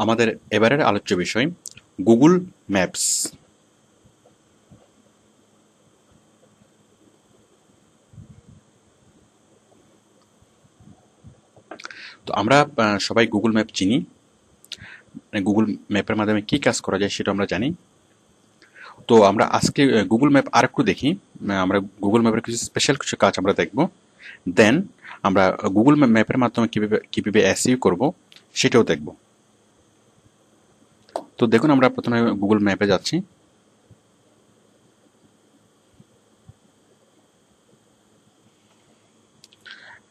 আমাদের এবারের আলোচ্য বিষয় গুগল ম্যাপস। তো আমরা সবাই গুগল ম্যাপ চিনি। গুগল ম্যাপের মাধ্যমে কি কাজ করা যায় সেটা আমরা জানি। তো আমরা আজকে গুগল ম্যাপ আরেকটু দেখি। আমরা গুগল ম্যাপের কিছু স্পেশাল কিছু কাজ আমরা দেখব। দেন আমরা গুগল ম্যাপের মাধ্যমে কিভাবে এসইও করব সেটাও দেখব। তো দেখুন, আমরা প্রথমে গুগল ম্যাপে যাচ্ছি।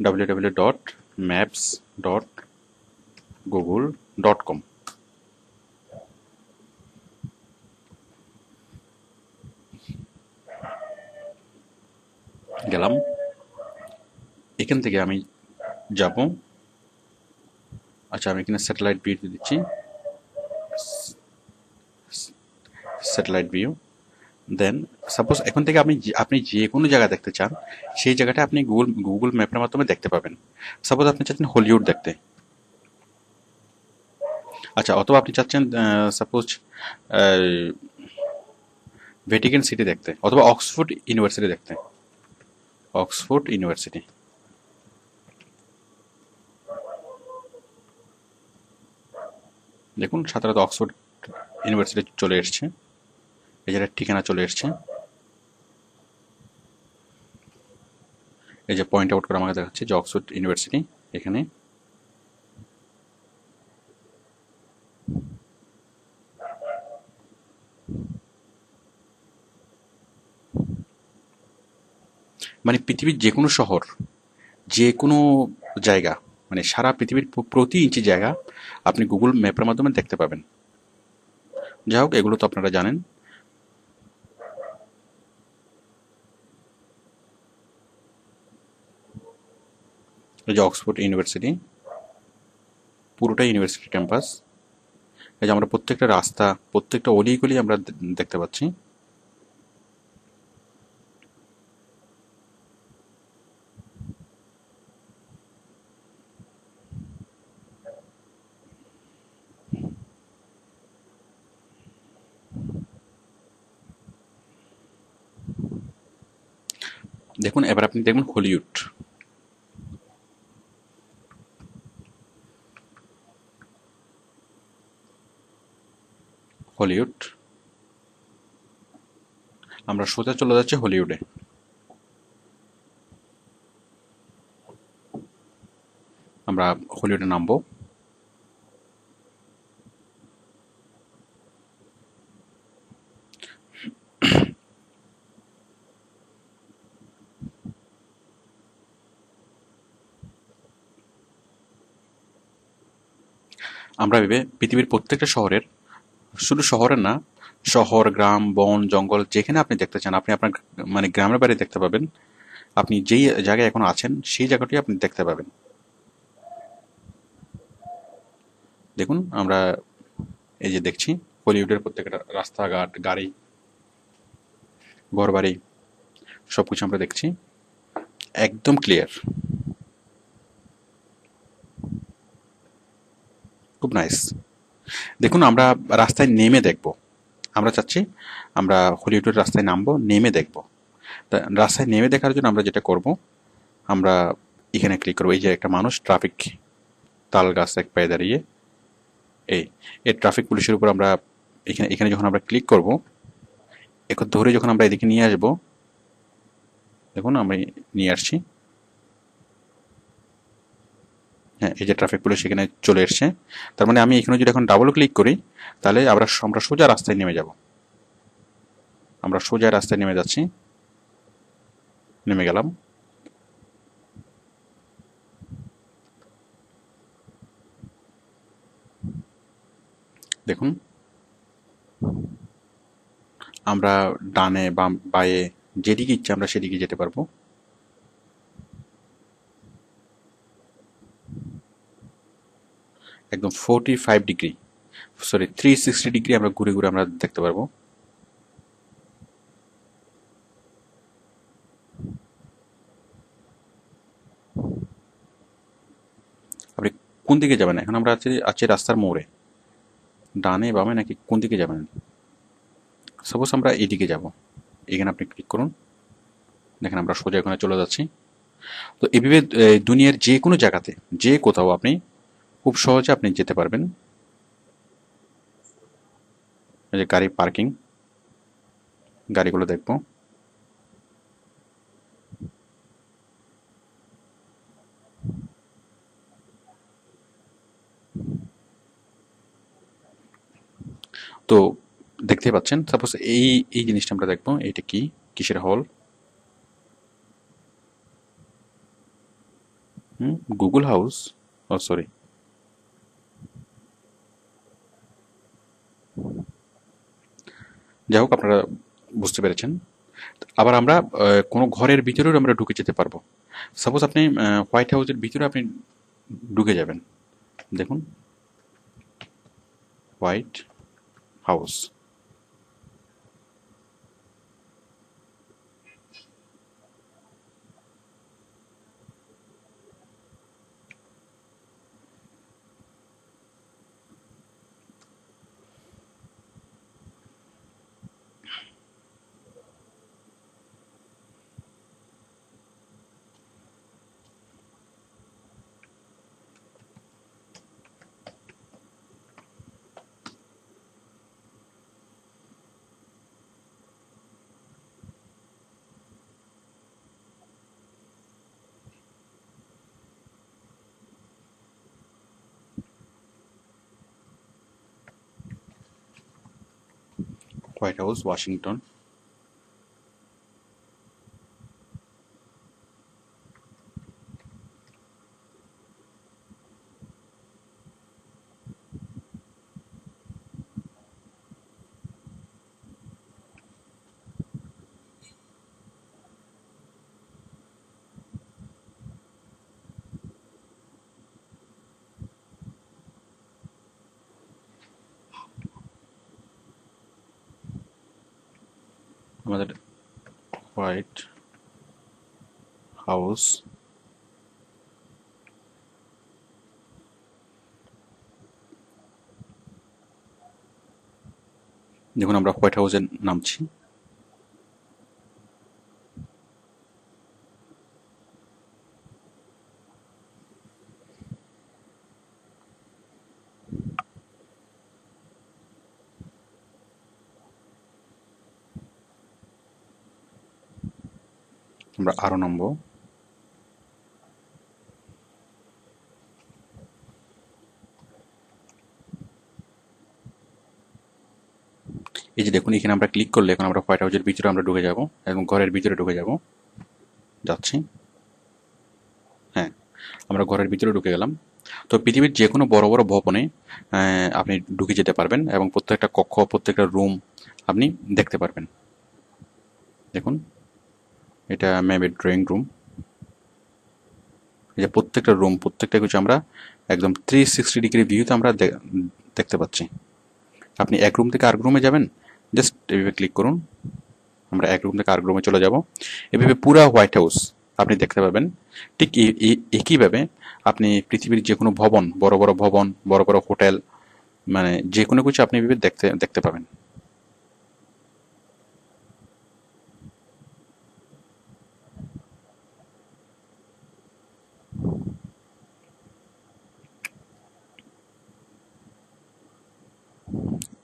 www.maps.google.com। গেলাম। এখান থেকে আমি যাব। আচ্ছা, আমি এখানে স্যাটেলাইট ভিউ দিচ্ছি। Satellite view. দেন সাপোজ এখন থেকে আপনি যে কোনো জায়গা দেখতে চান, সেই জায়গাটা আপনি গুগল ম্যাপের মাধ্যমে দেখতে পাবেন। সাপোজ আপনি চাচ্ছেন হলিউড দেখতে, আচ্ছা, অথবা আপনি চাচ্ছেন সাপোজ ভ্যাটিকান সিটি দেখতে, অথবা অক্সফোর্ড ইউনিভার্সিটি দেখতে। অক্সফোর্ড ইউনিভার্সিটি, দেখুন সাধারণত অক্সফোর্ড ইউনিভার্সিটি চলে এসছে, এই জায়গার ঠিকানা চলে এসছে। এই যে পয়েন্ট আউট করে আমাকে দেখাচ্ছে যে অক্সফোর্ড ইউনিভার্সিটি এখানে। মানে পৃথিবীর যে কোনো শহর, যে কোনো জায়গা, মানে সারা পৃথিবীর প্রতি ইঞ্চি জায়গা আপনি গুগল ম্যাপের মাধ্যমে দেখতে পাবেন। যাই হোক, এগুলো তো আপনারা জানেন। এই যে অক্সফোর্ড ইউনিভার্সিটি, পুরোটা ইউনিভার্সিটি ক্যাম্পাস। এই যে আমরা প্রত্যেকটা রাস্তা, প্রত্যেকটা অলিগলি আমরা দেখতে পাচ্ছি। দেখুন, এবার আপনি দেখুন হলিউড। হলিউড, আমরা সোজা চলে যাচ্ছি হলিউডে। আমরা হলিউডে নামবো। আমরা ভেবে পৃথিবীর প্রত্যেকটা শহরের, শুধু শহরের না, শহর, গ্রাম, বন, জঙ্গল যেখানে আপনি দেখতে চান, আপনি আপনার মানে গ্রামের বাড়ি দেখতে পাবেন। আপনি যেই জায়গায় এখন আছেন সেই জায়গাটি আপনি দেখতে পাবেন। দেখুন, আমরা এই যে দেখছি হলিউডের প্রত্যেকটা রাস্তাঘাট, গাড়ি, ঘরবাড়ি সবকিছু আমরা দেখছি, একদম ক্লিয়ার, খুব নাইস। দেখুন, আমরা রাস্তায় নেমে দেখব। আমরা চাচ্ছি আমরা হলিউডের রাস্তায় নামবো, নেমে দেখব। তা রাস্তায় নেমে দেখার জন্য আমরা যেটা করব, আমরা এখানে ক্লিক করবো। এই যে একটা মানুষ ট্রাফিক তাল গাছ এক পায়ে দাঁড়িয়ে, এই এই ট্রাফিক পুলিশের উপর আমরা এখানে এখানে যখন আমরা ক্লিক করব, এখন ধরে যখন আমরা এদিকে নিয়ে আসব, দেখুন আমি নিয়ে আসছি। হ্যাঁ, এই যে ট্রাফিক পুলিশ এখানে চলে এসছে। তার মানে আমি এখানে যদি এখন ডাবল ক্লিক করি, তাহলে আমরা সোজা রাস্তায় নেমে যাব। আমরা সোজা রাস্তায় নেমে যাচ্ছি, নেমে গেলাম। দেখুন, আমরা ডানে বাম বায়ে যেদিকে ইচ্ছে আমরা সেদিকে যেতে পারবো। একদম 45 ডিগ্রি, সরি 360 ডিগ্রি আমরা ঘুরে ঘুরে আমরা দেখতে পারবো। আপনি কোন দিকে যাবেন? এখন আমরা আছি আছি রাস্তার মোড়ে, ডানে বামে নাকি কোন দিকে যাবেন? সাপোজ আমরা এইদিকে যাব, এখানে আপনি ক্লিক করুন। দেখেন আমরা সোজা এখানে চলে যাচ্ছি। তো এইভাবে দুনিয়ার যে কোনো জায়গাতে, যে কোথাও আপনি খুব সহজে আপনি যেতে পারবেন। এই যে গাড়ি পার্কিং, গাড়িগুলো দেখবো। তো দেখতে পাচ্ছেন, সাপোজ এই এই জিনিসটা আমরা দেখবো, এইটা কি, কিসের হল? গুগল হাউস, ও সরি। যাই হোক, আপনারা বুঝতে পেরেছেন। আবার আমরা কোনো ঘরের ভিতরেও আমরা ঢুকে যেতে পারবো। সাপোজ আপনি হোয়াইট হাউসের ভিতরে আপনি ঢুকে যাবেন। দেখুন, white house. White house, Washington. আমাদের হোয়াইট হাউস। দেখুন আমরা হোয়াইট হাউসে নামছি। আমরা আরো নামবো। এই যে দেখুন, এখানে আমরা ক্লিক করলে এখন আমরা হোয়াইট হাউসের ভিতরে আমরা ঢুকে যাব এবং ঘরের ভিতরে ঢুকে যাব। যাচ্ছি। হ্যাঁ, আমরা ঘরের ভিতরে ঢুকে গেলাম। তো পৃথিবীর যে কোনো বড় বড় ভবনে আপনি ঢুকে যেতে পারবেন এবং প্রত্যেকটা কক্ষ, প্রত্যেকটা রুম আপনি দেখতে পারবেন। দেখুন, এটা ম্যামের ড্রয়িং রুম। এই যে প্রত্যেকটা রুম, প্রত্যেকটা কিছু আমরা একদম 360 ডিগ্রি ভিউতে আমরা দেখতে পাচ্ছি। আপনি এক রুম থেকে আরেক রুমে যাবেন, জাস্ট এভাবে ক্লিক করুন। আমরা এক রুম থেকে আরেক রুমে চলে যাব। এভাবে পুরা হোয়াইট হাউস আপনি দেখতে পাবেন। ঠিক একইভাবে আপনি পৃথিবীর যে কোনো ভবন, বড় বড় ভবন, বড় বড় হোটেল, মানে যে কোনো কিছু আপনি এভাবে দেখতে দেখতে পাবেন।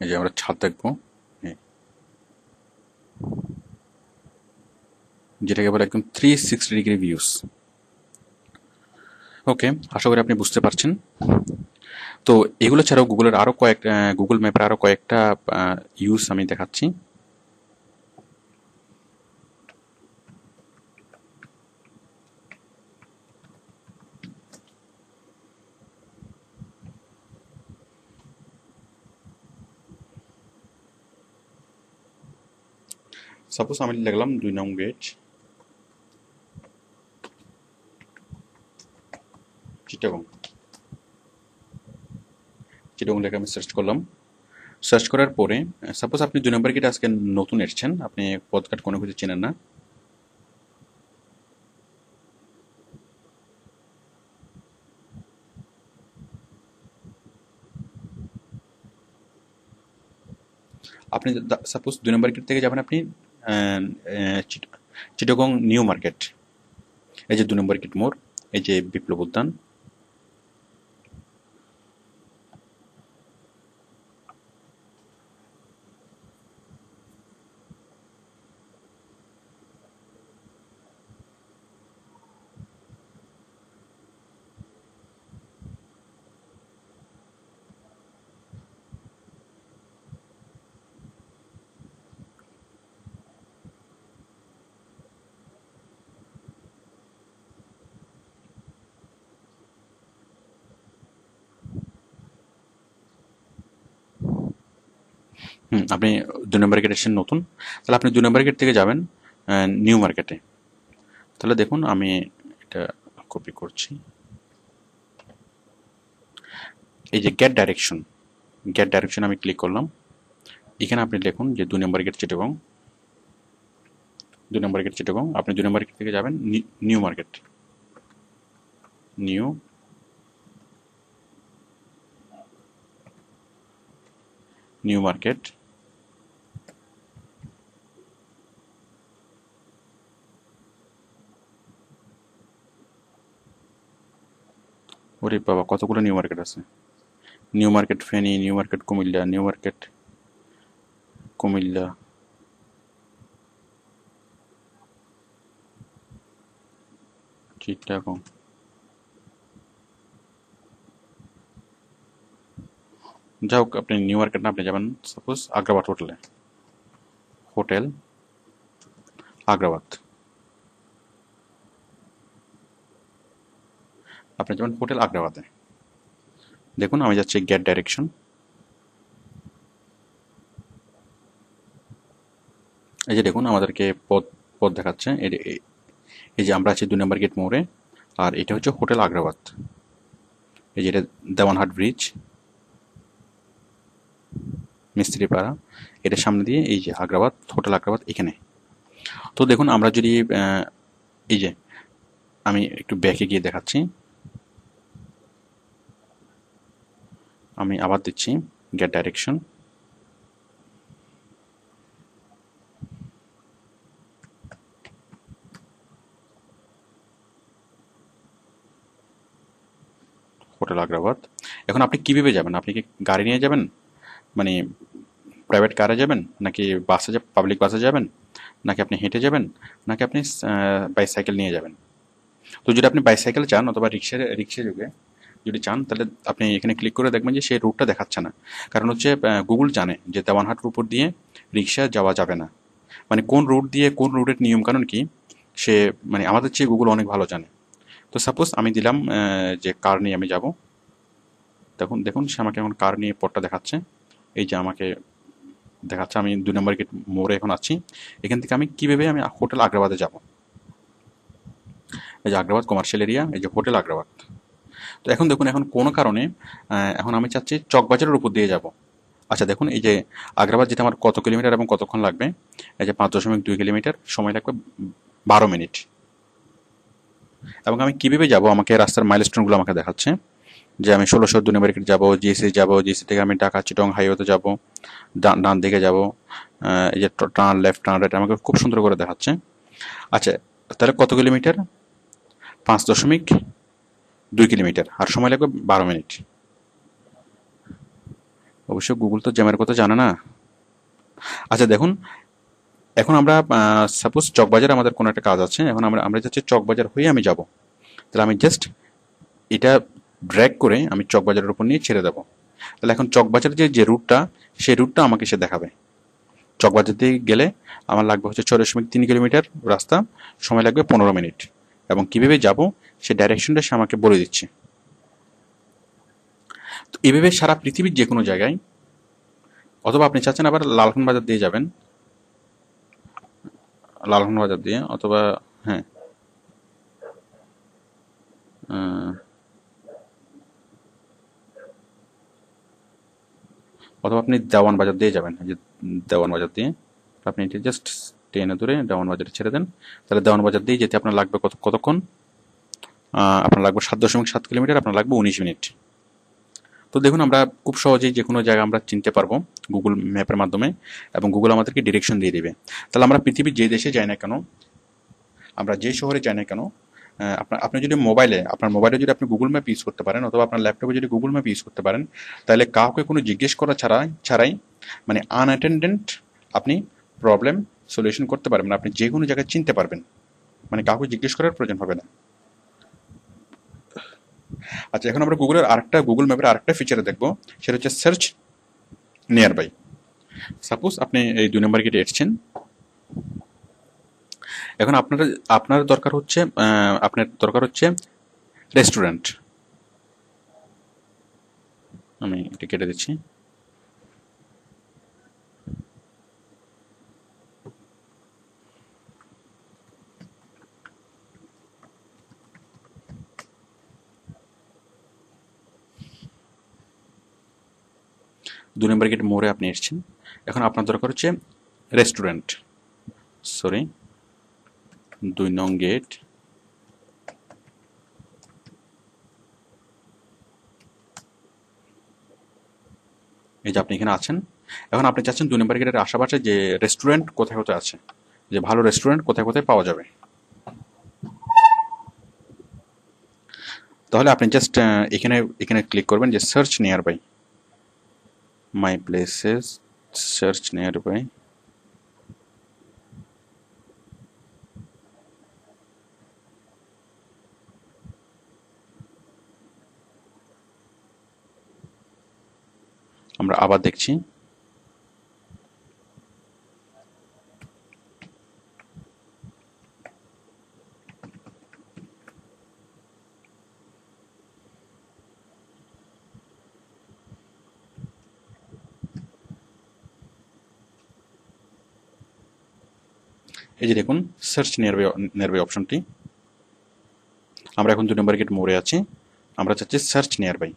এই যে আমরা ছাদ দেখবো, হ্যাঁ, যেটাকে বলে একদম 360 ডিগ্রি ভিউস। ওকে, আশা করি আপনি বুঝতে পারছেন। তো এগুলো ছাড়াও গুগলের আরো গুগল ম্যাপের আরো কয়েকটা ইউজ আমি দেখাচ্ছি। সাপোজ আমি লিখলাম 2 নং গেট, চিটাগং। চিটাগং লেখা আমি সার্চ করলাম। সার্চ করার পরে সাপোজ আপনি 2 নম্বর গেটে আজকে নতুন এসেছেন, আপনি পথঘাট কোনো কিছু চেনেন না। আপনি সাপোজ 2 নম্বর গেট থেকে যাবেন আপনি চিটাগং নিউ মার্কেট, এই যে 2 নম্বর গেট মোড়, এই যে বিপ্লব উদ্যান। আপনি 2 নম্বর গেট এসেছেন নতুন, তাহলে আপনি 2 নম্বর গেট থেকে যাবেন নিউ মার্কেটে। তাহলে দেখুন আমি এটা কপি করছি, এই যে গেট ডাইরেকশন আমি ক্লিক করলাম। এখানে আপনি লিখুন যে 2 নম্বর গেট চিটাগং, 2 নম্বর গেট চিটাগং। আপনি 2 নম্বর গেট থেকে যাবেন নিউ মার্কেট, নিউ মার্কেট। ওরে বাবা, কতগুলো নিউ মার্কেট আছে! New market Feni, new market Comilla, new market Comilla, Chittagong. যাই হোক, আপনি নিউ মার্কেট না, আপনি যাবেন সাপোজ আগ্রাবাদ হোটেল আগ্রাবাদ। আপনি যাবেন হোটেল আগ্রাবাদে। দেখুন আমি যাচ্ছি গেট ডাইরেকশন। এই যে দেখুন আমাদেরকে পথ দেখাচ্ছে। এই যে আমরা আছি 2 নম্বর গেট মোড়ে, আর এটা হচ্ছে হোটেল আগ্রাবাদ। এই যে এটা দেওয়ানহাট ব্রিজ, মিস্ত্রিপাড়া, এটার সামনে দিয়ে এই যে আগ্রাবাদ, হোটেল আগ্রাবাদ এখানে। তো দেখুন আমরা যদি এই যে আমি একটু ব্যাকে গিয়ে দেখাচ্ছি, আমি আবার দিচ্ছি গেট ডাইরেকশন। হোটেল আগ্রাবাদ। এখন আপনি কিভাবে যাবেন? আপনি কি গাড়ি নিয়ে যাবেন, মানে প্রাইভেট কারে যাবেন, নাকি পাবলিক বাসে যাবেন, নাকি আপনি হেঁটে যাবেন, নাকি আপনি বাইসাইকেল নিয়ে যাবেন? তো যদি আপনি বাইসাইকেল চান অথবা রিক্সা যোগে যদি চান, তাহলে আপনি এখানে ক্লিক করে দেখবেন যে সেই রুটটা দেখাচ্ছে না। কারণ হচ্ছে গুগল জানে যে দেওয়ানহাটের উপর দিয়ে রিক্সা যাওয়া যাবে না, মানে কোন রুট দিয়ে কোন রুটের নিয়মকানুন কি, সে মানে আমাদের চেয়ে গুগল অনেক ভালো জানে। তো সাপোজ আমি দিলাম যে কার নিয়ে আমি যাব। দেখুন দেখুন সে আমাকে এখন কার নিয়ে পথটা দেখাচ্ছে। এই যে আমাকে দেখাচ্ছে আমি 2 নম্বর গেট মোড়ে এখন আছি। এখান থেকে আমি কিভাবে আমি হোটেল আগ্রাবাদে যাব। এই যে আগ্রাবাদ কমার্শিয়াল এরিয়া, এই যে হোটেল আগ্রাবাদ। তো এখন দেখুন, এখন কোনো কারণে এখন আমি চাচ্ছি চকবাজারের উপর দিয়ে যাব। আচ্ছা দেখুন, এই যে আগ্রাবাদ যেটা আমার কত কিলোমিটার এবং কতক্ষণ লাগবে, এই যে 5.2 কিলোমিটার, সময় লাগবে 12 মিনিট। এবং আমি কীভাবে যাব, আমাকে রাস্তার মাইলস্টোনগুলো আমাকে দেখাচ্ছে যে আমি 1600 2 নম্বর গেট যাবো, জিএসি যাবো, জিএসি থেকে আমি ঢাকা চিটং হাইওয়েতে যাব, ডান দিকে যাব, এই যে টার্ন লেফট টার্ন রাইট আমাকে খুব সুন্দর করে দেখাচ্ছে। আচ্ছা তাহলে কত কিলোমিটার? 5.2 কিলোমিটার, আর সময় লাগবে 12 মিনিট। অবশ্য গুগল তো জ্যামের কথা জানে না। আচ্ছা দেখুন, এখন আমরা সাপোজ চকবাজারে আমাদের কোনো একটা কাজ আছে, এখন আমরা যাচ্ছি চকবাজার হয়ে আমি যাব। তাহলে আমি জাস্ট এটা ড্র্যাগ করে আমি চকবাজারের উপর নিয়ে ছেড়ে দেবো। তাহলে এখন চকবাজারের যে রুটটা, সেই রুটটা আমাকে সে দেখাবে। চকবাজার দিয়ে গেলে আমার লাগবে হচ্ছে 6.3 কিলোমিটার রাস্তা, সময় লাগবে 15 মিনিট। এবং কীভাবে যাব সে ডাইরেকশনটা সে আমাকে বলে দিচ্ছে। তো এভাবে সারা পৃথিবীর যে কোনো জায়গায়, অথবা আপনি চাচ্ছেন আবার লালখান বাজার দিয়ে যাবেন, লালখান বাজার দিয়ে, অথবা হ্যাঁ অথবা আপনি দেওয়ান বাজার দিয়ে যাবেন। যে দেওয়ান বাজার দিয়ে আপনি এটা জাস্ট ট্রেনে ধরে দেওয়ান বাজারে ছেড়ে দেন। তাহলে দেওয়ান বাজার দিয়ে যেতে আপনার লাগবে কতক্ষণ? আপনার লাগবে 7.7 কিলোমিটার, আপনার লাগবে 19 মিনিট। তো দেখুন আমরা খুব সহজেই যে কোনো জায়গা আমরা চিনতে পারবো গুগল ম্যাপের মাধ্যমে, এবং গুগল আমাদেরকে ডিরেকশন দিয়ে দিবে। তাহলে আমরা পৃথিবীর যে দেশে যাই না কেন, আমরা যে শহরে যাই না কেন, আপনি যদি আপনার মোবাইলে যদি আপনি গুগল ম্যাপ ইউজ করতে পারেন, অথবা আপনার ল্যাপটপে যদি গুগল ম্যাপ ইউজ করতে পারেন, তাহলে কাউকে কোনো জিজ্ঞেস করা ছাড়াই মানে আনঅ্যাটেন্ডেন্ট আপনি প্রবলেম সলিউশন করতে পারবেন, আপনি যে কোনো জায়গায় চিনতে পারবেন, মানে কাউকে জিজ্ঞেস করার প্রয়োজন হবে না। আচ্ছা, এখন আমরা গুগল ম্যাপের আরেকটা ফিচারে দেখবো, সেটা হচ্ছে সার্চ নিয়ার বাই। সাপোজ আপনি এই 2 নম্বর গেটে এসেছেন, এখন আপনার দরকার হচ্ছে রেস্টুরেন্ট। আমি এটা কেটে দিচ্ছি। দুই নম্বর গেট মোড়ে আপনি এসেছেন, এখন আপনার দরকার হচ্ছে রেস্টুরেন্ট। সরি, 2 নং গেট। এই যে আপনি এখানে আছেন, এখন আপনি চাচ্ছেন 2 নম্বর গেটের আশেপাশে যে রেস্টুরেন্ট কোথায় কোথায় আছে, যে ভালো রেস্টুরেন্ট কোথায় কোথায় পাওয়া যাবে। তাহলে আপনি জাস্ট এখানে এখানে ক্লিক করবেন যে search nearby, my places, search nearby. আমরা আবার দেখছি, এই যে দেখুন সার্চ নিয়ার বাই অপশনটি। আমরা এখন 2 নম্বর গেট মোড়ে আছি, আমরা চাচ্ছি সার্চ নিয়ার বাই।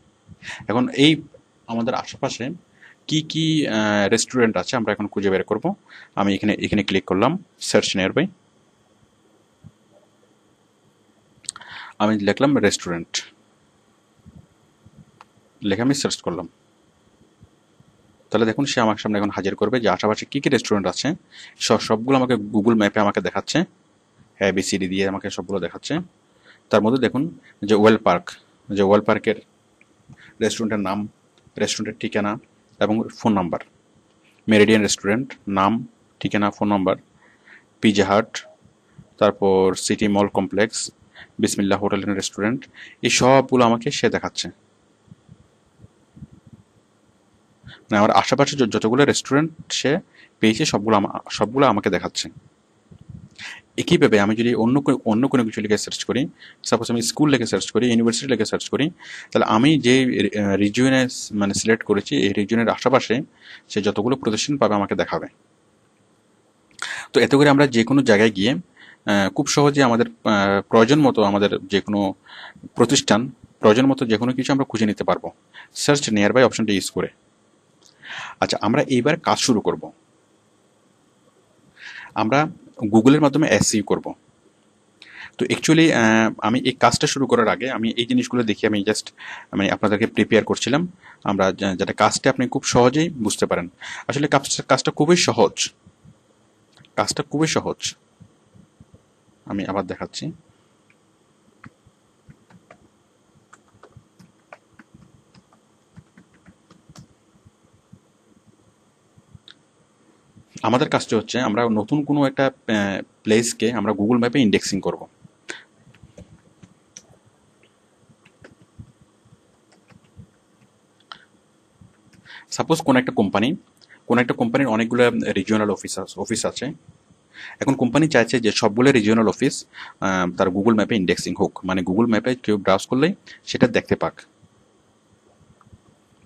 এখন এই আমাদের আশেপাশে কি কি রেস্টুরেন্ট আছে আমরা এখন খুঁজে বের করব। আমি এখানে ক্লিক করলাম সার্চ নিয়ার বাই, আমি লিখলাম রেস্টুরেন্ট, লেখা আমি সার্চ করলাম। তাহলে দেখুন সে আমার সামনে এখন হাজির করবে যে আশেপাশে কি কি রেস্টুরেন্ট আছে, সবগুলো আমাকে গুগল ম্যাপে আমাকে দেখাচ্ছে, ABCD দিয়ে আমাকে সবগুলো দেখাচ্ছে। তার মধ্যে দেখুন যে ওয়েল পার্কের রেস্টুরেন্টের নাম, রেস্টুরেন্টের ঠিকানা এবং ফোন নাম্বার। মেরিডিয়ান রেস্টুরেন্ট, নাম, ঠিকানা, ফোন নাম্বার। পিজা হাট, তারপর সিটি মল কমপ্লেক্স, বিসমিল্লাহ হোটেল অ্যান্ড রেস্টুরেন্ট, এই সবগুলো আমাকে সে দেখাচ্ছে। মানে আমার আশেপাশে যতগুলো রেস্টুরেন্ট সে পেয়েছে সবগুলো আমাকে দেখাচ্ছে। একইভাবে আমি যদি অন্য কোনো কিছু লিখে সার্চ করি, সাপোজ আমি স্কুল লিখে সার্চ করি, ইউনিভার্সিটি লিখে সার্চ করি, তাহলে আমি যে রিজিয়নে মানে সিলেক্ট করেছি এই রিজিয়নের আশেপাশে সে যতগুলো প্রতিষ্ঠান পাবে আমাকে দেখাবে। তো এতে করে আমরা যে কোনো জায়গায় গিয়ে খুব সহজে আমাদের প্রয়োজন মতো আমাদের যে কোনো প্রতিষ্ঠান, প্রয়োজন মতো যে কোনো কিছু আমরা খুঁজে নিতে পারবো সার্চ নিয়ার বাই অপশনটা ইউজ করে। আচ্ছা, আমরা এইবার কাজ শুরু করব। আমরা গুগলের মাধ্যমে SEO করব। তো অ্যাকচুয়ালি আমি এই কাজটা শুরু করার আগে আমি এই জিনিসগুলো দেখি, আমি জাস্ট মানে আপনাদেরকে প্রিপেয়ার করছিলাম, আমরা যাতে কাজটা আপনি খুব সহজেই বুঝতে পারেন। আসলে কাজটা খুবই সহজ, কাজটা খুবই সহজ। আমি আবার দেখাচ্ছি। আমাদের কাজটা হচ্ছে আমরা নতুন কোনো একটা প্লেসকে আমরা গুগল ম্যাপে ইন্ডেক্সিং করব। সাপোজ কোন একটা কোম্পানির অনেকগুলো রিজিওনাল অফিস আছে। এখন কোম্পানি চাইছে যে সবগুলো রিজিওনাল অফিস তার গুগল ম্যাপে ইন্ডেক্সিং হোক, মানে গুগল ম্যাপে কেউ ব্রাউজ করলেই সেটা দেখতে পাক।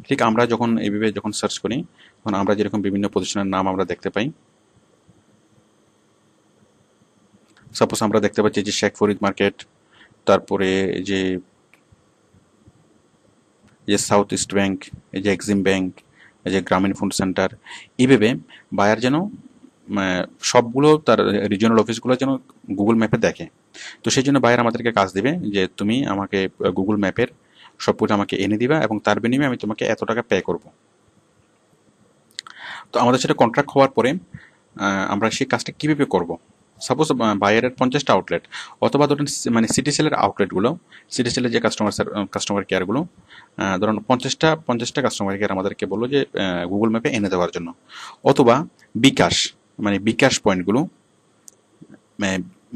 ঠিক আমরা এইভাবে যখন সার্চ করি, তখন আমরা যেরকম বিভিন্ন প্রতিষ্ঠানের নাম আমরা দেখতে পাই। সাপোজ আমরা দেখতে পাচ্ছি যে শেখ ফরিদ মার্কেট, তারপরে যে সাউথ ইস্ট ব্যাংক, এই যে এক্সিম ব্যাংক, এই যে গ্রামীণ ফোন সেন্টার। এইভাবে বায়ার যেন সবগুলো তার রিজিওনাল অফিসগুলো যেন গুগল ম্যাপে দেখে। তো সেই জন্য বায়ার আমাদেরকে কাজ দিবে যে তুমি আমাকে গুগল ম্যাপের সব কিছু আমাকে এনে দিবা এবং তার বিনিময়ে আমি তোমাকে এত টাকা পে করব। তো আমাদের সেটা কন্ট্রাক্ট হওয়ার পরে আমরা সেই কাজটা কীভাবে করব? সাপোজ বায়ারের 50টা আউটলেট, অথবা ধরুন মানে সিটি সেলের আউটলেটগুলো, সিটি সেলের যে কাস্টমার কেয়ারগুলো, ধরুন 50টা কাস্টমার কেয়ার আমাদেরকে বললো যে গুগল ম্যাপে এনে দেওয়ার জন্য, অথবা বিকাশ, মানে বিকাশ পয়েন্টগুলো,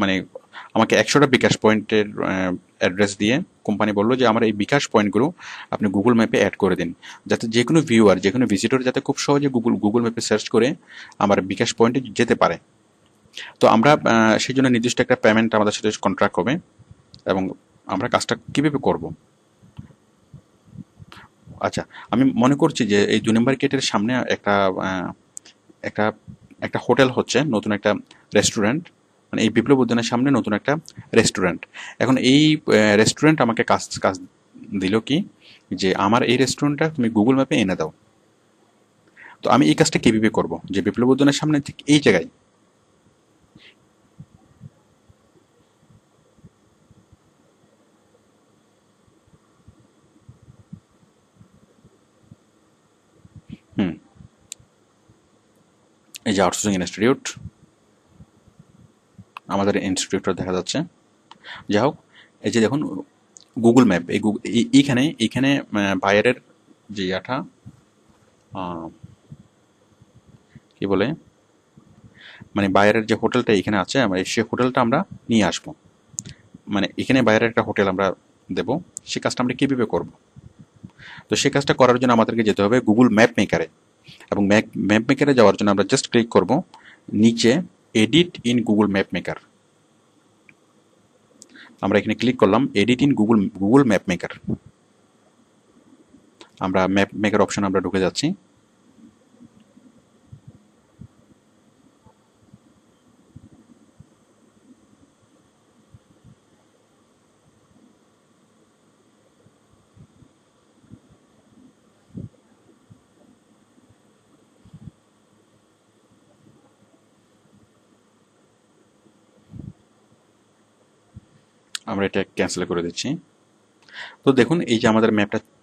মানে আমাকে 100টা বিকাশ পয়েন্টের অ্যাড্রেস দিয়ে কোম্পানি বললো যে আমার এই বিকাশ পয়েন্টগুলো আপনি গুগল ম্যাপে অ্যাড করে দিন, যাতে যে কোনো ভিউয়ার, যে কোনো ভিজিটর যাতে খুব সহজে গুগল ম্যাপে সার্চ করে আমার বিকাশ পয়েন্টে যেতে পারে। তো আমরা সেই জন্য নির্দিষ্ট একটা পেমেন্ট আমাদের সাথে কন্ট্রাক্ট হবে, এবং আমরা কাজটা কীভাবে করব? আচ্ছা, আমি মনে করছি যে এই 2 নম্বর গেটের সামনে একটা একটা হোটেল হচ্ছে, নতুন একটা রেস্টুরেন্ট, মানে এই বিপ্লব উদ্যানের সামনে নতুন একটা রেস্টুরেন্ট। এখন এই রেস্টুরেন্ট আমাকে কাজ কাজ দিল কি, যে আমার এই রেস্টুরেন্টটা তুমি গুগল ম্যাপে এনে দাও। তো আমি এই কাজটা কিভাবে করব? যে বিপ্লব উদ্যানের সামনে ঠিক এই জায়গায়, হুম, এই যে আউটসোর্সিং ইনস্টিটিউট, আমাদের ইনস্টিটিউটটা দেখা যাচ্ছে। যাই হোক, এই যে দেখুন গুগল ম্যাপ, এইখানে এইখানে বায়ারের যে ইয়াটা, কি বলে, মানে বায়ারের যে হোটেলটা এখানে আছে, আমরা সেই হোটেলটা আমরা নিয়ে আসবো। মানে এখানে বায়ারের একটা হোটেল আমরা দেব। সে কাজটা আমরা কীভাবে করব? তো সেই কাজটা করার জন্য আমাদেরকে যেতে হবে গুগল ম্যাপ মেকারে, এবং ম্যাপ মেকারে যাওয়ার জন্য আমরা জাস্ট ক্লিক করব নিচে edit in Google map maker. আমরা এখানে ক্লিক করলাম edit in Google map maker. আমরা ম্যাপ মেকার অপশন আমরা ঢুকে যাচ্ছি। আমরা এটা ক্যান্সেল করে দিচ্ছি। তো দেখুন এই যে আমাদের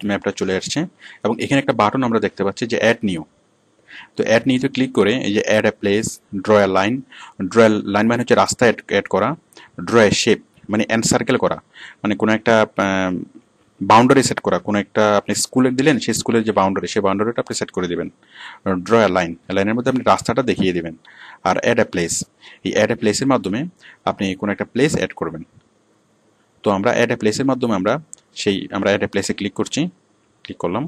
ম্যাপটা চলে আসছে, এবং এখানে একটা বাটন আমরা দেখতে পাচ্ছি যে অ্যাড নিউ। তো অ্যাড নিউতে ক্লিক করে এই যে add a place, draw a line, মানে হচ্ছে রাস্তা অ্যাড করা, ড্র এ শেপ মানে এনসার্কেল করা, মানে কোনো একটা বাউন্ডারি সেট করা, কোনো একটা আপনি স্কুলের দিলেন, সেই স্কুলের যে বাউন্ডারি, সেই বাউন্ডারিটা আপনি সেট করে দিবেন। ড্র এ লাইন, লাইনের মধ্যে আপনি রাস্তাটা দেখিয়ে দিবেন। আর অ্যাড এ প্লেস, এই অ্যাড এ প্লেসের মাধ্যমে আপনি কোনো একটা প্লেস অ্যাড করবেন। তো আমরা অ্যাড এ প্লেসের মাধ্যমে আমরা অ্যাড এ প্লেসে ক্লিক করছি, ক্লিক করলাম।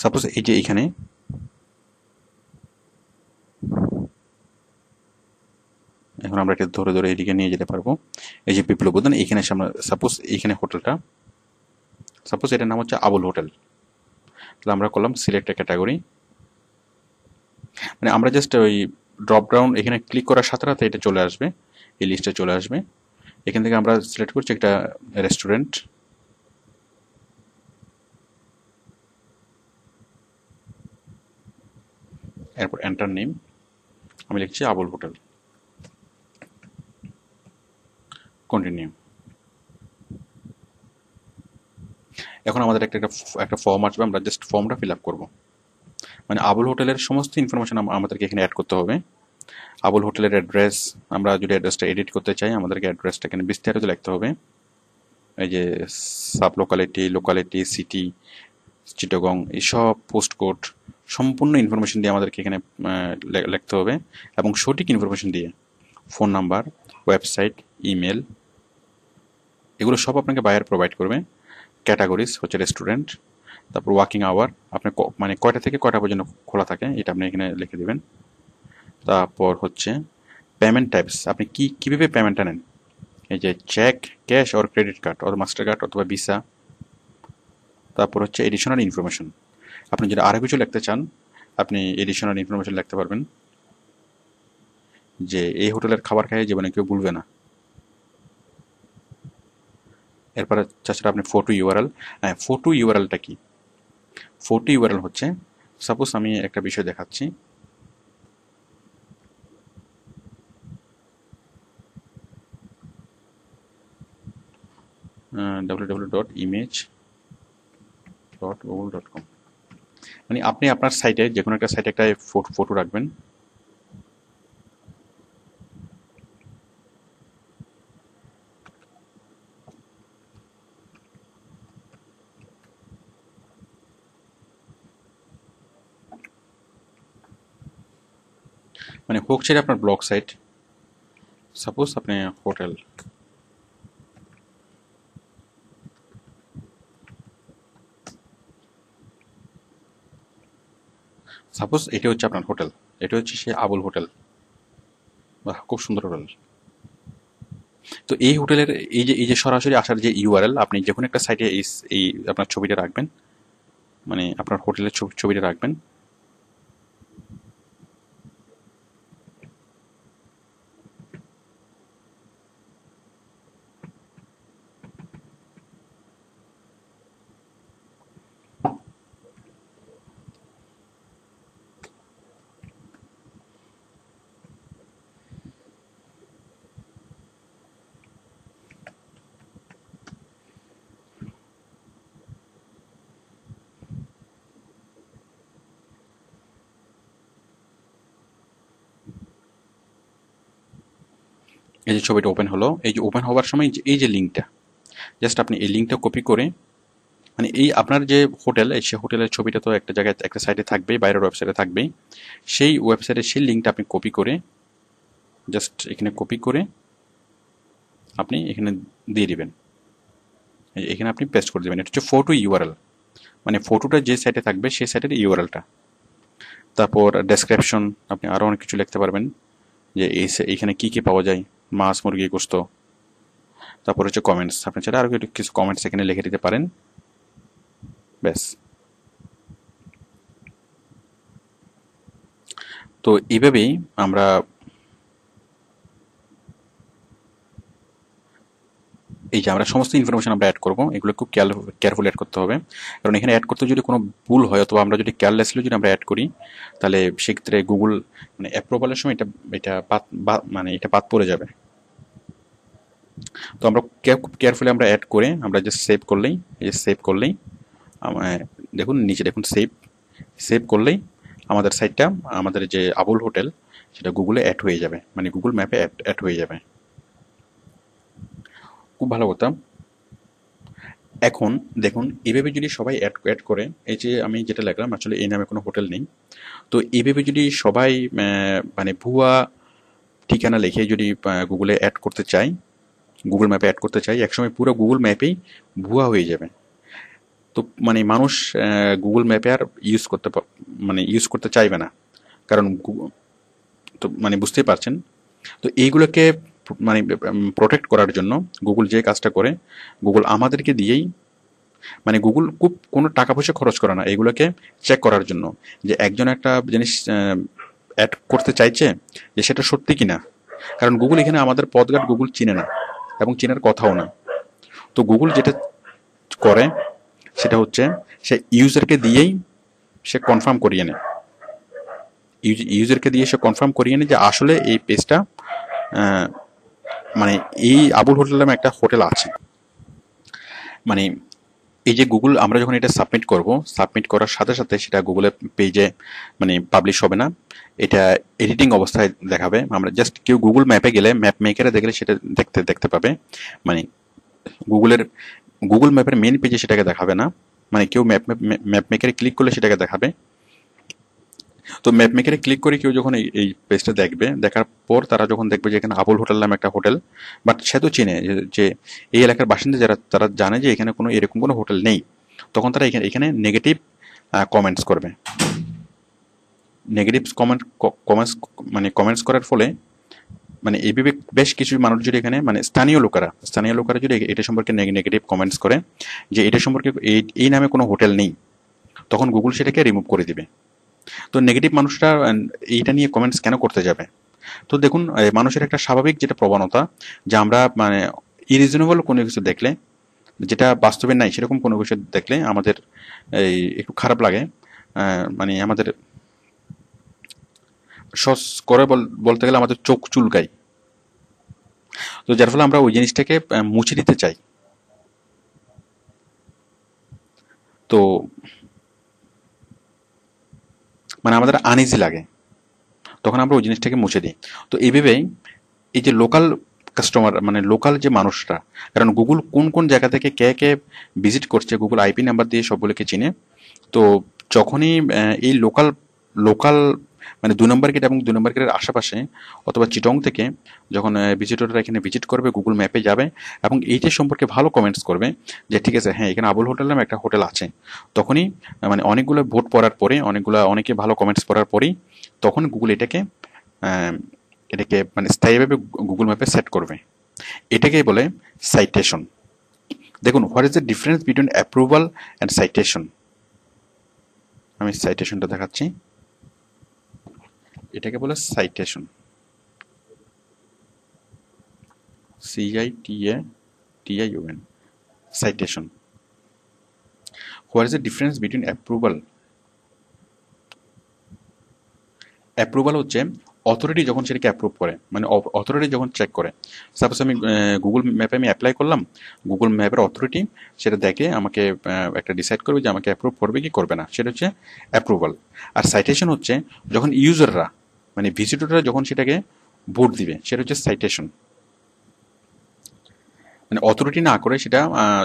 সাপোজ এই যে এইখানে এখন আমরা এটা ধরে ধরে এদিকে নিয়ে যেতে পারবো। এই যে বিপ্লব উদ্যান, এইখানে আমরা সাপোজ এইখানে হোটেলটা, সাপোজ এটার নাম হচ্ছে আবুল হোটেল। তাহলে আমরা করলাম সিলেক্ট এ ক্যাটাগরি, মানে আমরা জাস্ট ওই ড্রপ ডাউন এখানে ক্লিক করার সাথে সাথে এটা চলে আসবে, এই লিস্টে চলে আসবে। এখান থেকে আমরা সিলেক্ট করছি একটা রেস্টুরেন্ট, এরপর এন্টার নেম, আমি লিখছি আবুল হোটেল, কন্টিনিউ। এখন আমাদের একটা ফর্ম আসবে, আমরা জাস্ট ফর্মটা ফিল আপ করবো। মানে আবুল হোটেলের সমস্ত ইনফরমেশন আমাদেরকে এখানে অ্যাড করতে হবে। আবুল হোটেলের অ্যাড্রেস, আমরা যদি অ্যাড্রেসটা এডিট করতে চাই আমাদেরকে অ্যাড্রেসটা এখানে বিস্তারিত লিখতে হবে। এই যে সাব লোকালিটি, সিটি, চিটাগং, এইসব পোস্ট কোড সম্পূর্ণ ইনফরমেশন দিয়ে আমাদেরকে এখানে লিখতে হবে, এবং সঠিক ইনফরমেশন দিয়ে ফোন নাম্বার, ওয়েবসাইট, ইমেল, এগুলো সব আপনাকে বায়ার প্রোভাইড করবে। ক্যাটাগরিজ হচ্ছে রেস্টুরেন্ট, তারপর ওয়ার্কিং আওয়ার, আপনি মানে কয়টা থেকে কয়টা পর্যন্ত খোলা থাকে এটা আপনি এখানে লিখে দেবেন। তারপর হচ্ছে পেমেন্ট টাইপস, আপনি কীভাবে পেমেন্টটা নেন, এই যে check, cash or credit card অথবা মাস্টার কার্ড অথবা ভিসা। তারপর হচ্ছে এডিশনাল ইনফরমেশন, আপনি যদি আরও কিছু লিখতে চান আপনি এডিশনাল ইনফরমেশন লিখতে পারবেন, যে এই হোটেলের খাবার খাইয়ে জীবনে কেউ ভুলবে না। এরপরে তাছাড়া আপনি ফটো ইউআরএল, ফটো ইউআরএলটা কি, ফটো ইউআরএল হচ্ছে, সাপোজ আমি একটা বিষয় দেখাচ্ছি, www.image.google.com। মানে আপনি আপনার সাইটে যে কোনো একটা সাইটে একটা ফটো রাখবেন, মানে হোক সেটা আপনার ব্লগ সাইট, সাপোজ আপনি হোটেল, সাপোজ এটা হচ্ছে আপনার হোটেল, এটা হচ্ছে সে আবুল হোটেল, বাহ খুব সুন্দর হোটেল। তো এই হোটেলের এই যে সরাসরি আসার যে ইউআরএল, আপনি যে কোনো একটা সাইটে এই আপনার ছবিটা রাখবেন, মানে আপনার হোটেলের ছবিটা রাখবেন। এই যে ছবিটা ওপেন হলো, এই যে ওপেন হওয়ার সময় এই যে লিঙ্কটা, জাস্ট আপনি এই লিঙ্কটা কপি করে, মানে এই আপনার যে হোটেল, সে হোটেলের ছবিটা তো একটা জায়গায় একটা সাইটে থাকবেই, বাইরের ওয়েবসাইটে থাকবেই, সেই ওয়েবসাইটে সেই লিঙ্কটা আপনি কপি করে, জাস্ট এখানে কপি করে আপনি এখানে দিয়ে দিবেন, এখানে আপনি পেস্ট করে দেবেন। এটা হচ্ছে ফটো ইউআরএল, মানে ফটোটা যে সাইটে থাকবে সেই সাইটের ইউআরএলটা। তারপর ডেসক্রিপশন, আপনি আরও অনেক কিছু লিখতে পারবেন, যে এইখানে কি কি পাওয়া যায়, মাছ, মুরগি, গোস্ত। তারপর হচ্ছে কমেন্টস, আপনি চাইলে আরও কিছু কমেন্টস এখানে লিখে দিতে পারেন, ব্যাস। তো এইভাবেই আমরা এই যে আমরা সমস্ত ইনফরমেশন আমরা অ্যাড করবো, এগুলো খুব কেয়ারফুল অ্যাড করতে হবে, কারণ এখানে অ্যাড করতে যদি কোনো ভুল হয় অথবা আমরা যদি কেয়ারলেসলি যদি আমরা অ্যাড করি, তাহলে সেক্ষেত্রে গুগল মানে অ্যাপ্রুভালের সময় এটা এটা মানে এটা বাদ পড়ে যাবে। তো আমরা খুব কেয়ারফুলি আমরা অ্যাড করে আমরা জাস্ট সেভ করলেই, এই যে সেভ করলেই দেখুন নিচে দেখুন সেভ করলেই আমাদের সাইটটা, আমাদের যে আবুল হোটেল, সেটা গুগলে অ্যাড হয়ে যাবে, মানে গুগল ম্যাপে অ্যাড হয়ে যাবে। খুব ভালো কথা। এখন দেখুন এইভাবে যদি সবাই অ্যাড করে, এই যে আমি যেটা লিখলাম আসলে এই নামে কোনো হোটেল নেই, তো এইভাবে যদি সবাই মানে ভুয়া ঠিকানা লিখে যদি গুগলে অ্যাড করতে চাই, গুগল ম্যাপে অ্যাড করতে চাই, একসময় পুরো গুগল ম্যাপেই ভুয়া হয়ে যাবে। তো মানে মানুষ গুগল ম্যাপে আর মানে ইউজ করতে চাইবে না, কারণ তো মানে বুঝতেই পারছেন। তো এইগুলোকে মানে প্রোটেক্ট করার জন্য গুগল যে কাজটা করে, গুগল আমাদেরকে দিয়েই, মানে গুগল খুব কোনো টাকা পয়সা খরচ করে না এগুলোকে চেক করার জন্য, যে একজন একটা জিনিস অ্যাড করতে চাইছে যে সেটা সত্যি কিনা, কারণ গুগল এখানে আমাদের পথঘাট গুগল চিনে না এবং চেনার কথাও না। তো গুগল যেটা করে সেটা হচ্ছে সে ইউজারকে দিয়েই সে কনফার্ম করিয়ে নেয়, ইউজারকে দিয়ে সে কনফার্ম করিয়ে নেয় যে আসলে এই পেজটা মানে এই আবুল হোটেল নামে একটা হোটেল আছে। মানে এই যে গুগল আমরা যখন এটা সাবমিট করব, সাবমিট করার সাথে সাথে সেটা গুগলের পেজে মানে পাবলিশ হবে না, এটা এডিটিং অবস্থায় দেখাবে। আমরা জাস্ট কেউ গুগল ম্যাপে গেলে, ম্যাপ মেকারে দেখলে সেটা দেখতে পাবে, মানে গুগল ম্যাপের মেন পেজে সেটাকে দেখাবে না, মানে কেউ ম্যাপ মেকারে ক্লিক করলে সেটাকে দেখাবে। তো ম্যাপ মেকারে ক্লিক করে কেউ যখন এই পেজটা দেখবে, দেখার পর তারা যখন দেখবে যে এখানে আবুল হোটেল নামে একটা হোটেল, বাট সে তো চিনে যে এই এলাকার বাসিন্দা যারা, তারা জানে যে এখানে কোনো এরকম কোনো হোটেল নেই, তখন তারা এখানে নেগেটিভ কমেন্টস করবে। নেগেটিভ কমেন্টস করার ফলে মানে এইভাবে বেশ কিছু মানুষ যদি এখানে মানে স্থানীয় লোকেরা যদি এটা সম্পর্কে নেগেটিভ কমেন্টস করে যে এটা সম্পর্কে এই নামে কোনো হোটেল নেই, তখন গুগল সেটাকে রিমুভ করে দিবে। তো নেগেটিভ মানুষরা এইটা নিয়ে কমেন্টস কেন করতে যাবে? তো দেখুন মানুষের একটা স্বাভাবিক যেটা প্রবণতা, যে আমরা মানে ইরিজনেবল কোনো কিছু দেখলে যেটা বাস্তবে নাই সেরকম কোনো কিছু দেখলে আমাদের এই একটু খারাপ লাগে। মানে আমাদের সস করে বলতে গেলে আমাদের চোখ চুলকায়। তো যার ফলে আমরা ওই জিনিসটাকে মুছে দিতে চাই। তো মানে আমাদের আনইজি লাগে, তখন আমরা ওই জিনিসটাকে মুছে দিই। তো এইভাবেই এই যে লোকাল কাস্টমার মানে লোকাল যে মানুষরা, কারণ গুগল কোন কোন জায়গা থেকে কে কে ভিজিট করছে গুগল আইপি নাম্বার দিয়ে সবগুলোকে চিনে। তো যখনই এই লোকাল লোকাল মানে ২ নম্বর গেট এবং ২ নম্বর গেটের আশেপাশে অথবা চিটং থেকে যখন ভিজিটররা এখানে ভিজিট করবে, গুগল ম্যাপে যাবে এবং এইটা সম্পর্কে ভালো কমেন্টস করবে যে ঠিক আছে, হ্যাঁ এখানে আবুল হোটেল নামে একটা হোটেল আছে, তখনই মানে অনেকগুলো ভোট পড়ার পরে অনেকে ভালো কমেন্টস পড়ার পরেই তখন গুগল আহ, এটাকে মানে স্থায়ীভাবে গুগল ম্যাপে সেট করবে। এটাকেই বলে সাইটেশন। দেখুন, what is the difference between approval and citation. আমি সাইটেশনটা দেখাচ্ছি। এটাকে বলে citation, CITATION, citation. What is the difference between approval? Approval হচ্ছে অথরিটি যখন সেটাকে অ্যাপ্রুভ করে, মানে অথরিটি যখন চেক করে। সাপোজ আমি গুগল ম্যাপে আমি অ্যাপ্লাই করলাম, গুগল ম্যাপের অথরিটি সেটা দেখে আমাকে একটা ডিসাইড করবে যে আমাকে অ্যাপ্রুভ করবে কি করবে না, সেটা হচ্ছে অ্যাপ্রুভাল। আর সাইটেশন হচ্ছে যখন ইউজাররা মানে ভিজিটররা যখন সেটাকে ভোট দিবে, সেটা হচ্ছে সাইটেশন। মানে অথরিটি না করে সেটা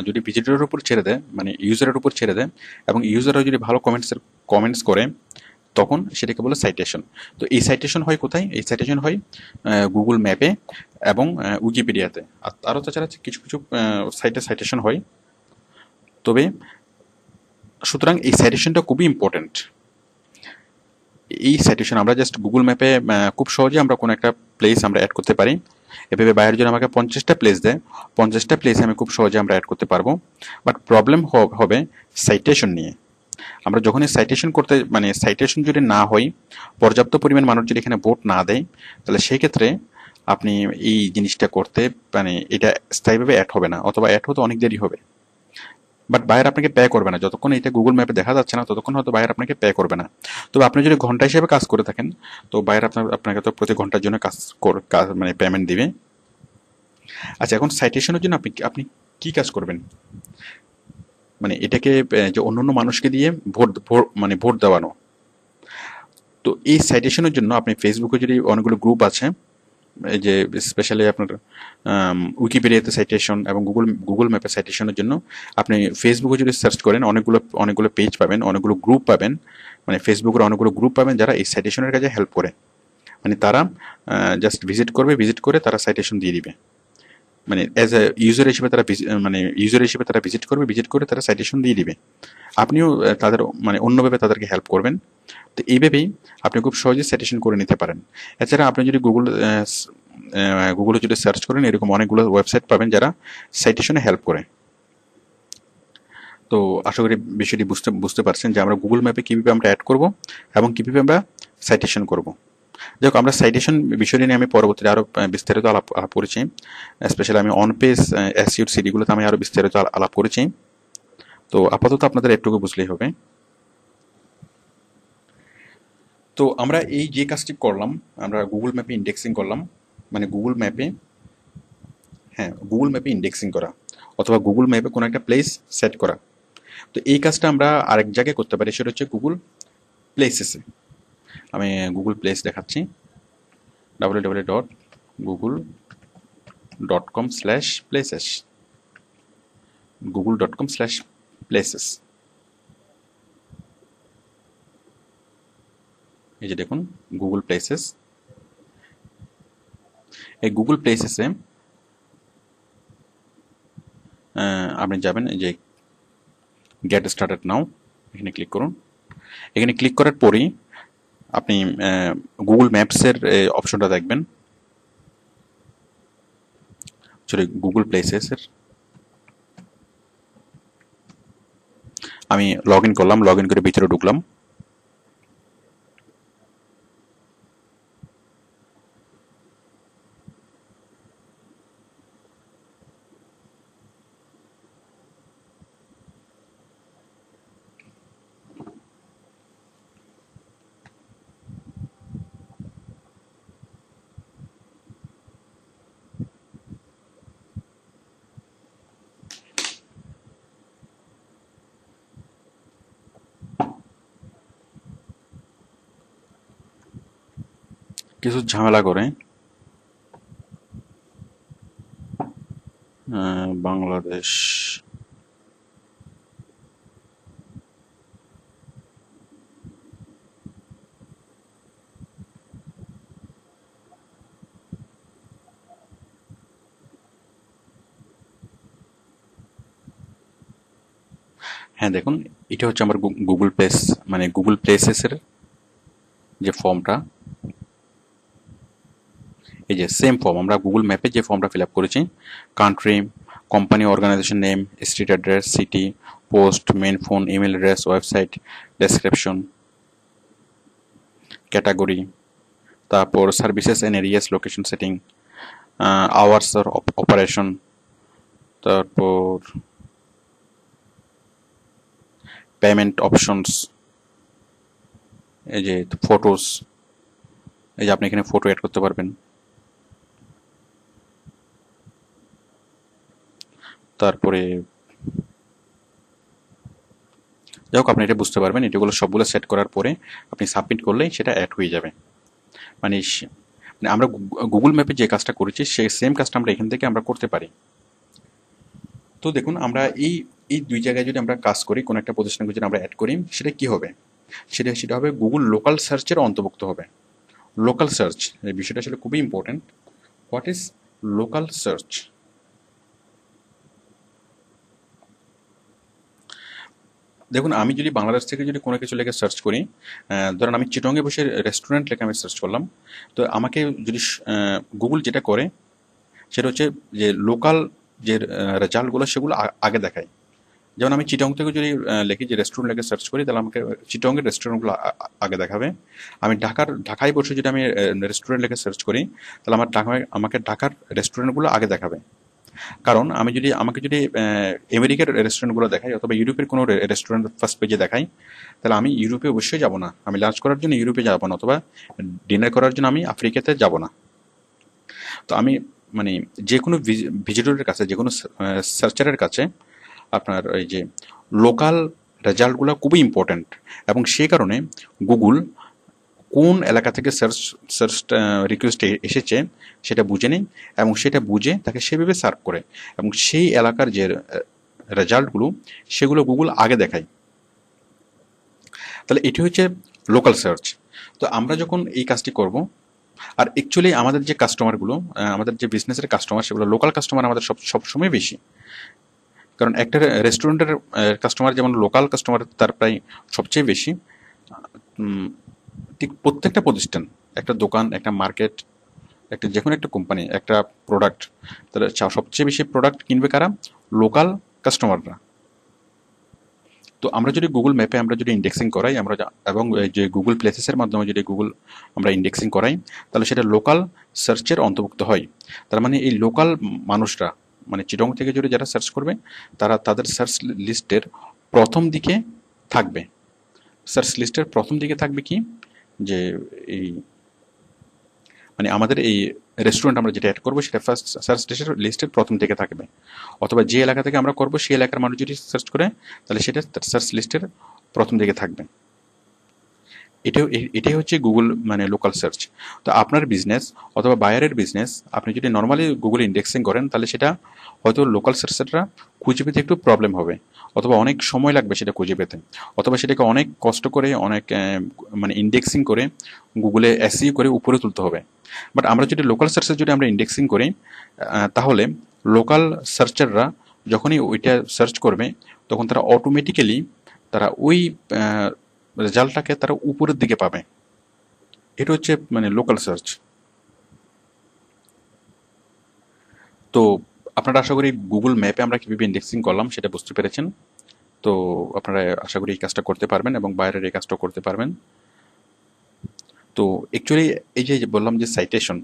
যদি ভিজিটরের উপর ছেড়ে দেয়, মানে ইউজারের উপর ছেড়ে দেয়, এবং ইউজাররা যদি ভালো কমেন্টস করে, তখন সেটাকে বলে সাইটেশন। তো এই সাইটেশন হয় কোথায়? এই সাইটেশন হয় গুগল ম্যাপে এবং উইকিপিডিয়াতে। আর আরও তাছাড়া কিছু কিছু সাইটে সাইটেশন হয়। তবে সুতরাং এই সাইটেশনটা খুবই ইম্পর্টেন্ট। এই সাইটেশন আমরা জাস্ট গুগল ম্যাপে খুব সহজে আমরা কোনো একটা প্লেস আমরা অ্যাড করতে পারি। এভাবে বাইরের জন্য আমাকে 50টা প্লেস দেয়, 50টা প্লেসে আমি খুব সহজে আমরা অ্যাড করতে পারবো। বাট প্রবলেম হবে সাইটেশন নিয়ে। আমরা যখনই সাইটেশন করতে মানে সাইটেশন যদি না হয়, পর্যাপ্ত পরিমাণ মানুষ যদি এখানে ভোট না দেয়, তাহলে সেই ক্ষেত্রে আপনি এই জিনিসটা করতে মানে এটা স্থায়ীভাবে অ্যাড হবে না, অথবা অ্যাড হতে অনেক দেরি হবে। বাট বায়ার আপনাকে পে করবে না যতক্ষণ এটা গুগল ম্যাপে দেখা যাচ্ছে না, ততক্ষণ হয়তো বায়ার আপনাকে পে করবে না। তবে আপনি যদি ঘন্টা হিসেবে কাজ করে থাকেন, তো বায়ার আপনাকে তো প্রতি ঘন্টার জন্য কাজ মানে পেমেন্ট দিবে। আচ্ছা, এখন সাইটেশনের জন্য আপনি আপনি কি কাজ করবেন? মানে এটাকে যে অন্যান্য মানুষকে দিয়ে মানে ভোট দেওয়ানো। তো এই সাইটেশনের জন্য আপনি ফেসবুকে যদি অনেকগুলো গ্রুপ আছে, এই যে স্পেশালি আপনার উইকিপিডিয়াতে সাইটেশন এবং গুগল ম্যাপে সাইটেশনের জন্য আপনি ফেসবুকে যদি সার্চ করেন, অনেকগুলো পেজ পাবেন, অনেকগুলো গ্রুপ পাবেন। মানে ফেসবুকের অনেকগুলো গ্রুপ পাবেন যারা এই সাইটেশনের কাজে হেল্প করে। মানে তারা জাস্ট ভিজিট করে তারা সাইটেশন দিয়ে দিবে। মানে অ্যাজ এ ইউজার হিসেবে মানে ইউজার হিসেবে তারা ভিজিট করে তারা সাইটেশন দিয়ে দিবে। আপনিও তাদের মানে অন্যভাবে তাদেরকে হেল্প করবেন। তো এইভাবেই আপনি খুব সহজে সাইটেশন করে নিতে পারেন। এছাড়া আপনি যদি গুগলে যদি সার্চ করেন, এরকম অনেকগুলো ওয়েবসাইট পাবেন যারা সাইটেশনে হেল্প করে। তো আশা করি বিষয়টি বুঝতে পারছেন যে আমরা গুগল ম্যাপে কীভাবে আমরা অ্যাড করব এবং কীভাবে আমরা সাইটেশন করব। যাই হোক, আমরা সাইটেশন বিষয়টি নিয়ে আমি পরবর্তীতে আরও বিস্তারিত আলাপ করেছি। স্পেশালি আমি অন পেজ এসইও সিডিগুলোতে আমি আরও বিস্তারিত আলাপ করেছি। তো আপাতত আপনাদের একটুকু বুঝলেই হবে। তো আমরা এই যে কাজটি করলাম, আমরা গুগল ম্যাপে ইন্ডেক্সিং করলাম। মানে গুগল ম্যাপে ইন্ডেক্সিং করা অথবা গুগল ম্যাপে কোনো একটা প্লেস সেট করা। তো এই কাজটা আমরা আরেক জায়গায় করতে পারি, সেটা হচ্ছে গুগল প্লেসেসে। আমি গুগল প্লেস দেখাচ্ছি, www.google.com/places, google.com/places। এই যে দেখুন গুগল প্লেসেস। এই গুগল প্লেসেসে আপনি যাবেন, এই যে গেট স্টার্টেড নাও, এখানে ক্লিক করুন। এখানে ক্লিক করার পরেই আপনি গুগল ম্যাপসের অপশনটা দেখবেন, সরি গুগল প্লেসেসের। আমি লগ ইন করলাম, লগ ইন করে ভিতরে ঢুকলাম। কিছু ঝামেলা করে বাংলাদেশ। হ্যাঁ দেখুন, এটা হচ্ছে আমার গুগল প্লেস, মানে গুগল প্লেসেসের যে ফর্মটা, এই যে সেম ফর্ম আমরা গুগল ম্যাপে যে ফর্মটা ফিল আপ করেছি, country, company, organisation name, street address, city, post, main phone, email address, website, description, category, তারপর services and areas, location setting, hours operation, তারপর পেমেন্ট অপশনস, এই যে ফটোস, এই যে আপনি এখানে ফটো অ্যাড করতে পারবেন, তারপরে যাই হোক আপনি এটা বুঝতে পারবেন। এটাগুলো সবগুলো সেট করার পরে আপনি সাবমিট করলেই সেটা অ্যাড হয়ে যাবে। মানে মানে আমরা গুগল ম্যাপে যে কাজটা করেছি সেই সেম কাজটা আমরা এখান থেকে আমরা করতে পারি। তো দেখুন আমরা এই এই দুই জায়গায় যদি আমরা কাজ করি, কোনো একটা প্রতিষ্ঠানকে যদি আমরা অ্যাড করি, সেটা কি হবে, সেটা হবে গুগল লোকাল সার্চের অন্তর্ভুক্ত হবে। লোকাল সার্চ এই বিষয়টা আসলে খুবই important. What is local search? দেখুন আমি যদি বাংলাদেশ থেকে যদি কোনো কিছু লেখে সার্চ করি, ধরেন আমি চিটংয়ে বসে রেস্টুরেন্ট লেখে আমি সার্চ করলাম, তো আমাকে যদি গুগল যেটা করে সেটা হচ্ছে যে লোকাল যে রেজাল্টগুলো সেগুলো আগে দেখায়। যেমন আমি চিটং থেকে যদি লিখি যে রেস্টুরেন্ট লেখে সার্চ করি, তাহলে আমাকে চিটংয়ের রেস্টুরেন্টগুলো আগে দেখাবে। আমি ঢাকায় বসে যদি আমি রেস্টুরেন্ট লেখে সার্চ করি, তাহলে আমাকে ঢাকার রেস্টুরেন্টগুলো আগে দেখাবে। কারণ আমাকে যদি আমেরিকার রেস্টুরেন্টগুলো দেখাই অথবা ইউরোপের কোনো রেস্টুরেন্ট ফার্স্ট পেজে দেখাই, তাহলে আমি ইউরোপে অবশ্যই যাব না। আমি লাঞ্চ করার জন্য ইউরোপে যাব না, অথবা ডিনার করার জন্য আমি আফ্রিকাতে যাব না। তো আমি মানে যে কোনো ভিজিটরের কাছে, যে কোনো সার্চারের কাছে আপনার এই যে লোকাল রেজাল্টগুলো খুবই ইম্পর্ট্যান্ট, এবং সেই কারণে গুগল কোন এলাকা থেকে সার্চ রিকোয়েস্ট এসেছে সেটা বুঝে নেই, এবং সেটা বুঝে তাকে সেভাবে সার্ভ করে, এবং সেই এলাকার যে রেজাল্টগুলো সেগুলো গুগল আগে দেখায়। তাহলে এটি হচ্ছে লোকাল সার্চ। তো আমরা যখন এই কাজটি করব, আর অ্যাকচুয়ালি আমাদের যে কাস্টমারগুলো, আমাদের যে বিজনেসের কাস্টমার, সেগুলো লোকাল কাস্টমার আমাদের সবসময় বেশি। কারণ একটা রেস্টুরেন্টের কাস্টমার যেমন লোকাল কাস্টমার তার প্রায় সবচেয়ে বেশি, ঠিক প্রত্যেকটা প্রতিষ্ঠান, একটা দোকান, একটা মার্কেট, একটা যে কোনো একটা কোম্পানি, একটা প্রোডাক্ট, তাহলে সবচেয়ে বেশি প্রোডাক্ট কিনবে কারা? লোকাল কাস্টমাররা। তো আমরা যদি গুগল ম্যাপে আমরা যদি ইন্ডেক্সিং করাই, এবং যে গুগল প্লেসেসের মাধ্যমে যদি আমরা ইন্ডেক্সিং করাই, তাহলে সেটা লোকাল সার্চের অন্তর্ভুক্ত হয়। তার মানে এই লোকাল মানুষরা, মানে চিটং থেকে যদি যারা সার্চ করবে, তারা তাদের সার্চ লিস্টের প্রথম দিকে থাকবে। সার্চ লিস্টের প্রথম দিকে থাকবে কি, যে এই মানে আমাদের এই রেস্টুরেন্ট আমরা যেটা অ্যাড করবো সেটা ফার্স্ট সার্চ লিস্টের প্রথম দিকে থাকবে। অথবা যে এলাকা থেকে আমরা করবো সেই এলাকার মানুষ যদি সার্চ করে, তাহলে সেটা সার্চ লিস্টের প্রথম দিকে থাকবে। এটাই হচ্ছে গুগল মানে লোকাল সার্চ। তো আপনার বিজনেস অথবা বায়ারের বিজনেস আপনি যদি নর্মালি গুগল ইন্ডেক্সিং করেন, তাহলে সেটা হয়তো লোকাল সার্চাররা খুঁজে পেতে একটু প্রবলেম হবে, অথবা অনেক সময় লাগবে সেটা খুঁজে পেতে, অথবা সেটাকে অনেক কষ্ট করে, অনেক মানে ইন্ডেক্সিং করে গুগলে এসইও করে উপরে তুলতে হবে। বাট আমরা যদি লোকাল সার্চে যদি আমরা ইন্ডেক্সিং করি, তাহলে লোকাল সার্চাররা যখনই ওইটা সার্চ করবে, তখন তারা অটোমেটিক্যালি তারা ওই রেজাল্টটাকে তারা উপরের দিকে পাবে। এটা হচ্ছে মানে লোকাল সার্চ। তো আপনারা আশা করি গুগল ম্যাপে আমরা কীভাবে ইন্ডেক্সিং করলাম সেটা বুঝতে পেরেছেন। তো আপনারা আশা করি এই কাজটা করতে পারবেন এবং বাইরের এই কাজটা করতে পারবেন। তো অ্যাকচুয়ালি এই যে বললাম যে সাইটেশন,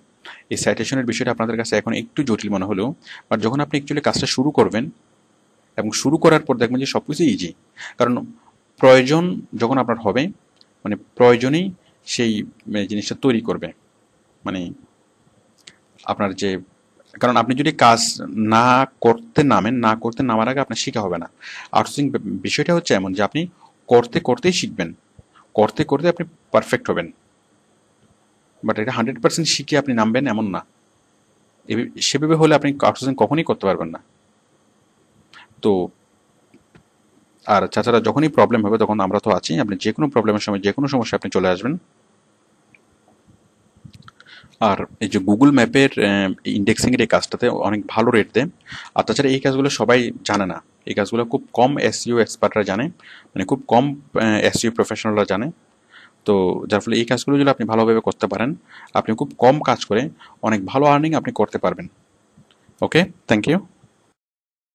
এই সাইটেশনের বিষয়টা আপনাদের কাছে এখন একটু জটিল মনে হলেও, বাট যখন আপনি অ্যাকচুয়ালি কাজটা শুরু করবেন এবং শুরু করার পর দেখবেন যে সব কিছু ইজি। কারণ প্রয়োজন যখন আপনার হবে, মানে প্রয়োজনেই সেই জিনিসটা তৈরি করবে। মানে আপনার যে, কারণ আপনি যদি কাজ না করতে নামার আগে আপনার শেখা হবে না। আউটসোর্সিং বিষয়টা হচ্ছে এমন যে আপনি করতে করতেই শিখবেন, করতে করতে আপনি পারফেক্ট হবেন। বাট এটা 100% শিখে আপনি নামবেন এমন না। সেভাবে হলে আপনি আউটসোর্সিং কখনই করতে পারবেন না। তো আর তাছাড়া যখনই প্রবলেম হবে তখন আমরা তো আছি, আপনি যে কোনো প্রবলেমের সময় যে কোনো সমস্যা আপনি চলে আসবেন। আর এই যে গুগল ম্যাপের ইন্ডেক্সিং এর এই কাজটাতে অনেক ভালো রেট দেয়। আর তাছাড়া এই কাজগুলো সবাই জানে না, এই কাজগুলো খুব কম এসইও এক্সপার্টরা জানে, মানে খুব কম এসইও প্রফেশনালরা জানে। তো যার ফলে এই কাজগুলো যদি আপনি ভালোভাবে করতে পারেন, আপনি খুব কম কাজ করে অনেক ভালো আর্নিং আপনি করতে পারবেন। ওকে, থ্যাংক ইউ।